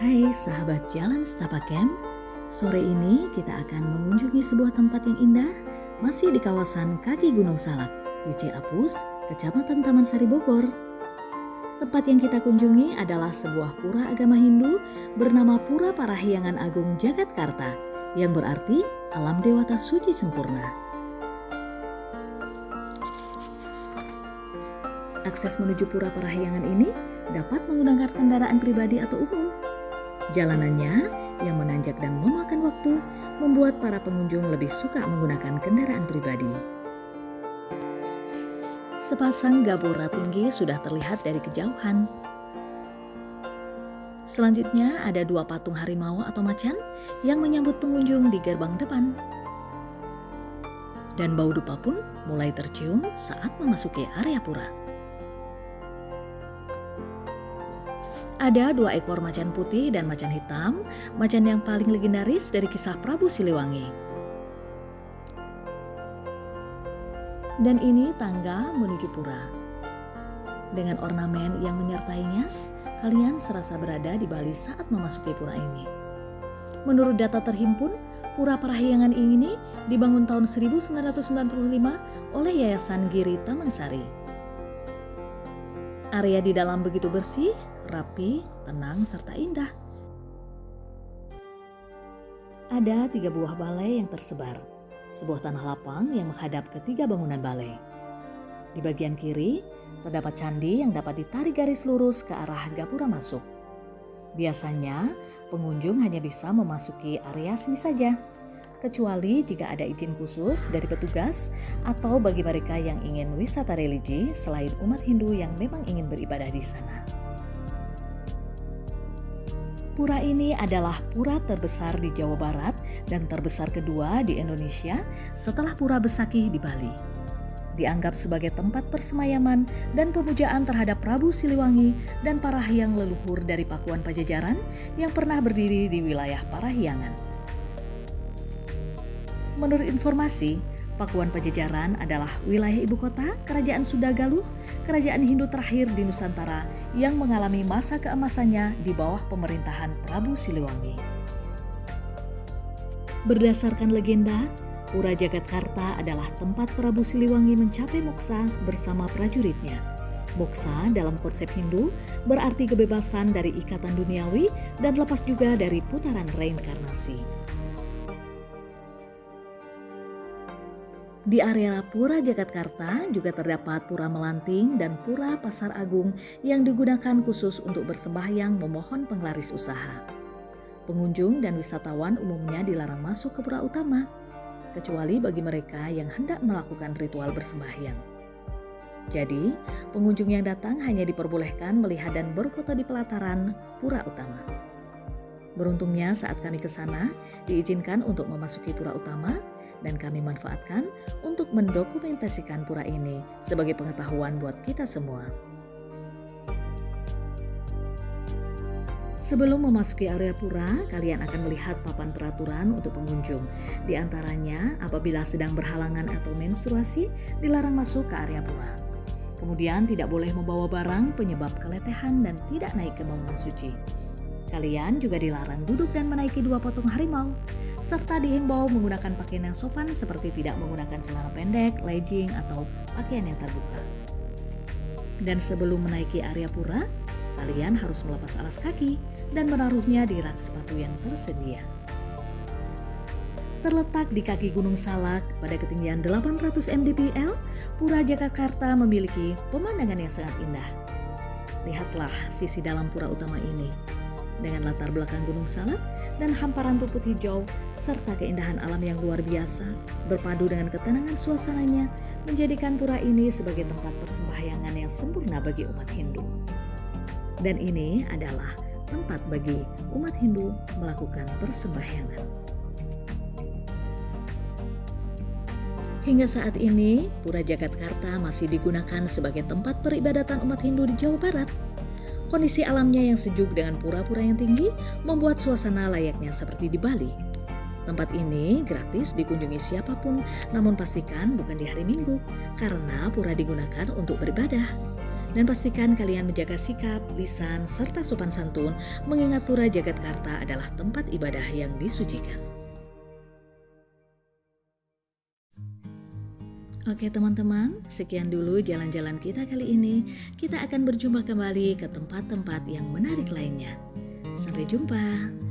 Hai sahabat Jalan Setapak Camp, sore ini kita akan mengunjungi sebuah tempat yang indah masih di kawasan kaki Gunung Salak di Ciapus, Kecamatan Taman Sari, Bogor. Tempat yang kita kunjungi adalah sebuah pura agama Hindu bernama Pura Parahyangan Agung Jagatkarta yang berarti alam dewata suci sempurna. Akses menuju Pura Parahyangan ini dapat menggunakan kendaraan pribadi atau umum. Jalanannya yang menanjak dan memakan waktu membuat para pengunjung lebih suka menggunakan kendaraan pribadi. Sepasang gapura tinggi sudah terlihat dari kejauhan. Selanjutnya ada dua patung harimau atau macan yang menyambut pengunjung di gerbang depan. Dan bau dupa pun mulai tercium saat memasuki area pura. Ada dua ekor macan putih dan macan hitam, macan yang paling legendaris dari kisah Prabu Siliwangi. Dan ini tangga menuju pura. Dengan ornamen yang menyertainya, kalian serasa berada di Bali saat memasuki pura ini. Menurut data terhimpun, Pura Parahyangan ini dibangun tahun 1995 oleh Yayasan Giri Tamansari. Area di dalam begitu bersih, rapi, tenang, serta indah. Ada 3 buah balai yang tersebar, sebuah tanah lapang yang menghadap ke 3 bangunan balai. Di bagian kiri, terdapat candi yang dapat ditarik garis lurus ke arah gapura masuk. Biasanya, pengunjung hanya bisa memasuki area sini saja, kecuali jika ada izin khusus dari petugas atau bagi mereka yang ingin wisata religi selain umat Hindu yang memang ingin beribadah di sana. Pura ini adalah pura terbesar di Jawa Barat dan terbesar kedua di Indonesia setelah Pura Besakih di Bali. Dianggap sebagai tempat persemayaman dan pemujaan terhadap Prabu Siliwangi dan para hyang leluhur dari Pakuan Pajajaran yang pernah berdiri di wilayah Parahyangan. Menurut informasi, Pakuan Pajajaran adalah wilayah ibu kota Kerajaan Sunda Galuh, kerajaan Hindu terakhir di Nusantara yang mengalami masa keemasannya di bawah pemerintahan Prabu Siliwangi. Berdasarkan legenda, Pura Jagatkarta adalah tempat Prabu Siliwangi mencapai moksa bersama prajuritnya. Moksa dalam konsep Hindu berarti kebebasan dari ikatan duniawi dan lepas juga dari putaran reinkarnasi. Di area Pura Jagatkarta juga terdapat Pura Melanting dan Pura Pasar Agung yang digunakan khusus untuk bersembahyang memohon penglaris usaha. Pengunjung dan wisatawan umumnya dilarang masuk ke pura utama, kecuali bagi mereka yang hendak melakukan ritual bersembahyang. Jadi, pengunjung yang datang hanya diperbolehkan melihat dan berfoto di pelataran pura utama. Beruntungnya saat kami ke sana, diizinkan untuk memasuki pura utama, dan kami manfaatkan untuk mendokumentasikan pura ini sebagai pengetahuan buat kita semua. Sebelum memasuki area pura, kalian akan melihat papan peraturan untuk pengunjung. Di antaranya, apabila sedang berhalangan atau menstruasi, dilarang masuk ke area pura. Kemudian tidak boleh membawa barang penyebab keletehan dan tidak naik ke bangunan suci. Kalian juga dilarang duduk dan menaiki 2 patung harimau, serta dihimbau menggunakan pakaian yang sopan seperti tidak menggunakan celana pendek, legging, atau pakaian yang terbuka. Dan sebelum menaiki area pura, kalian harus melepas alas kaki dan menaruhnya di rak sepatu yang tersedia. Terletak di kaki Gunung Salak pada ketinggian 800 mdpl, Pura Jagatkarta memiliki pemandangan yang sangat indah. Lihatlah sisi dalam pura utama ini, dengan latar belakang Gunung Salak dan hamparan rumput hijau serta keindahan alam yang luar biasa berpadu dengan ketenangan suasananya menjadikan pura ini sebagai tempat persembahyangan yang sempurna bagi umat Hindu. Dan ini adalah tempat bagi umat Hindu melakukan persembahyangan. Hingga saat ini, Pura Jagatkarta masih digunakan sebagai tempat peribadatan umat Hindu di Jawa Barat. Kondisi alamnya yang sejuk dengan pura-pura yang tinggi membuat suasana layaknya seperti di Bali. Tempat ini gratis dikunjungi siapapun, namun pastikan bukan di hari Minggu, karena pura digunakan untuk beribadah. Dan pastikan kalian menjaga sikap, lisan, serta sopan santun, mengingat Pura Jagatkarta adalah tempat ibadah yang disucikan. Oke teman-teman, sekian dulu jalan-jalan kita kali ini. Kita akan berjumpa kembali ke tempat-tempat yang menarik lainnya. Sampai jumpa.